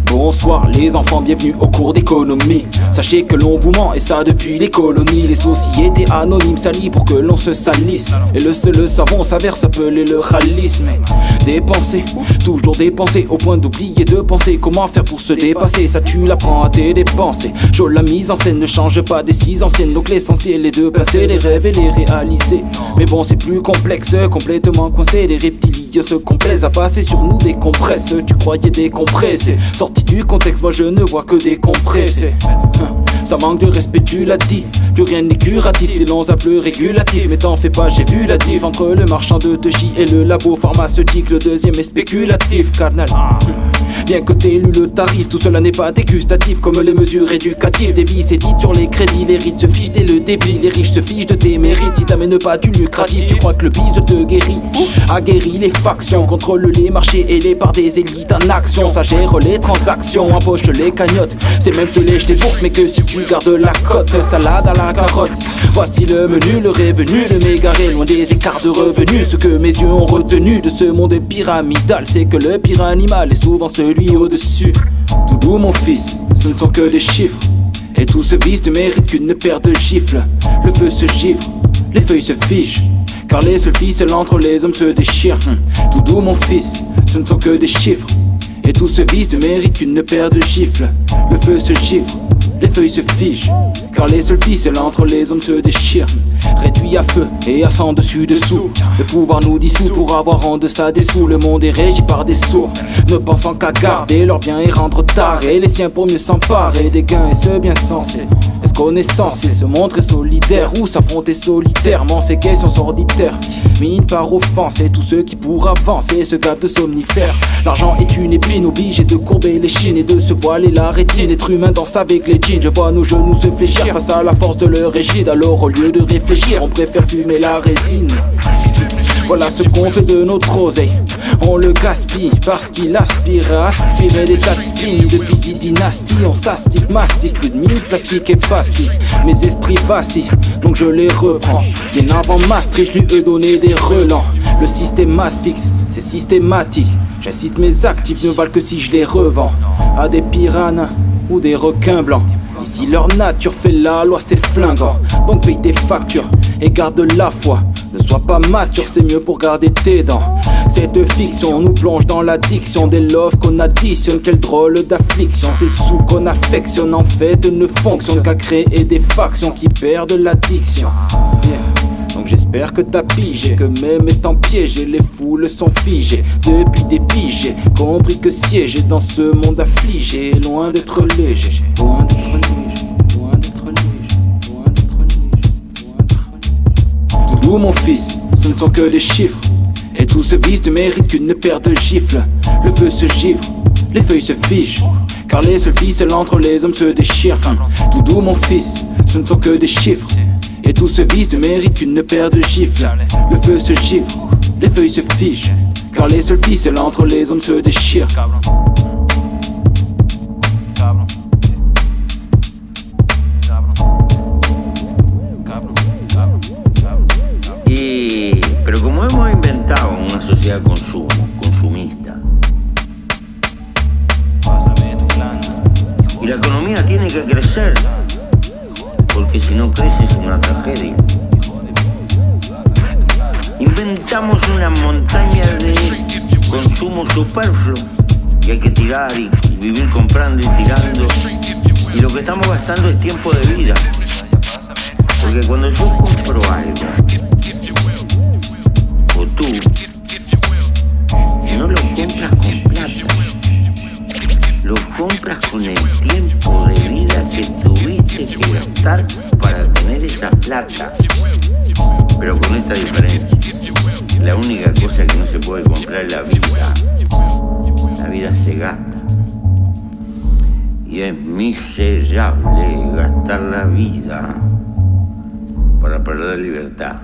Bonsoir les enfants, bienvenue au cours d'économie. Sachez que l'on vous ment et ça depuis les colonies. Les sociétés anonymes s'allient pour que l'on se salisse. Et le seul savon s'avère s'appeler le khalisme. Dépenser, toujours dépenser, au point d'oublier de penser comment faire pour se dépasser. Ça tu l'apprends à tes dépenser. La mise en scène ne change pas des 6 anciennes. Donc l'essentiel est de passer les rêves et les réaliser. Mais bon c'est plus complexe, complètement coincé. Les reptiliens se complaisent à passer sur nous des compresses. Tu croyais décompressé, sorti du contexte, moi je ne vois que décompressé. Ça manque de respect, tu l'as dit. Plus rien n'est curatif, silence à plus régulatif. Mais t'en fais pas, j'ai vu la diff entre le marchand de Teji et le labo pharmaceutique. Le deuxième est spéculatif, carnal. Bien que t'aies lu le tarif, tout cela n'est pas dégustatif. Comme les mesures éducatives, des vies s'éditent sur les crédits. Les rites se fichent dès le débit, les riches se fichent de tes mérites. Si t'amènes pas du lucratif, tu crois que le bise te guérit. Aguerrit les factions, contrôle les marchés et les parts des élites en action. Ça gère les transactions, empoche les cagnottes. C'est même te lèche tes bourses, mais que si tu gardes la cote. Salade à la carotte, voici le menu, le revenu, le mégaré, loin des écarts de revenus. Ce que mes yeux ont retenu de ce monde pyramidal, c'est que le pire animal est souvent celui au-dessus. Doudou mon fils, ce ne sont que des chiffres. Et tout ce vice ne mérite qu'une paire de gifles. Le feu se givre, les feuilles se figent, car les seules ficelles entre les hommes se déchirent. Doudou mon fils, ce ne sont que des chiffres. Et tout ce vice ne mérite qu'une paire de gifles. Le feu se givre, les feuilles se figent, car les seules ficelles entre les hommes se déchirent. Réduit à feu et à sang dessus dessous. Le pouvoir nous dissout pour avoir en deçà des sous. Le monde est régi par des sourds, ne pensant qu'à garder leurs biens et rendre tard et les siens pour mieux s'emparer des gains et ce bien sensé. Est-ce qu'on est censé se montrer solidaire ou s'affronter solitairement ces questions solitaires? Mine par offense et tous ceux qui pour avancer se gavent de somnifères. L'argent est une épine, obligé de courber les chines et de se voiler la rétine. Être humain danse avec les jeans, je vois nos genoux se fléchir face à la force de leur égide. Alors au lieu de réfléchir, on préfère fumer la résine. Voilà ce qu'on fait de notre oseille. On le gaspille parce qu'il aspire à aspirer des tas de spin. Depuis 10 dynasties, on s'astique, mastique. Plus de 1000 plastiques et pastilles. Mes esprits vacillent, donc je les reprends. Bien avant Maastricht, je lui ai donné des relents. Le système asphyxe, c'est systématique. J'insiste, mes actifs ne valent que si je les revends à des piranhas ou des requins blancs. Ici leur nature fait la loi, c'est flinguant. Donc paye tes factures et garde la foi. Ne sois pas mature, c'est mieux pour garder tes dents. Cette fiction nous plonge dans l'addiction des loves qu'on additionne. Quelle drôle d'affliction. Ces sous qu'on affectionne en fait ne fonctionnent qu'à créer des factions qui perdent l'addiction. Donc j'espère que t'as pigé, que même étant piégé, les foules sont figées. Depuis des piges, j'ai compris que siéger dans ce monde affligé est loin d'être léger. Loin d'être léger, loin d'être léger, loin d'être léger, loin d'être léger. Doudou mon fils, ce ne sont que des chiffres. Et tout ce vice ne mérite qu'une paire de gifles. Le feu se givre, les feuilles se figent, car les seules ficelles entre les hommes se déchirent. Doudou mon fils, ce ne sont que des chiffres. Et tout ce vice ne mérite qu'une paire de gifles. Le feu se givre, les feuilles se figent, car les seules ficelles entre les hommes se déchirent. Pero como hemos inventado una sociedad de consumo, consumista, y la economía tiene que crecer, porque si no crece es una tragedia. Inventamos una montaña de consumo superfluo que hay que tirar y vivir comprando y tirando, y lo que estamos gastando es tiempo de vida, porque cuando yo compro algo, o tú, no lo compras con plata, lo compras con el tiempo de vida que tuviste que gastar para tener esa plata. Pero con esta diferencia, la única cosa que no se puede comprar es la vida. La vida se gasta. Y es miserable gastar la vida para perder libertad.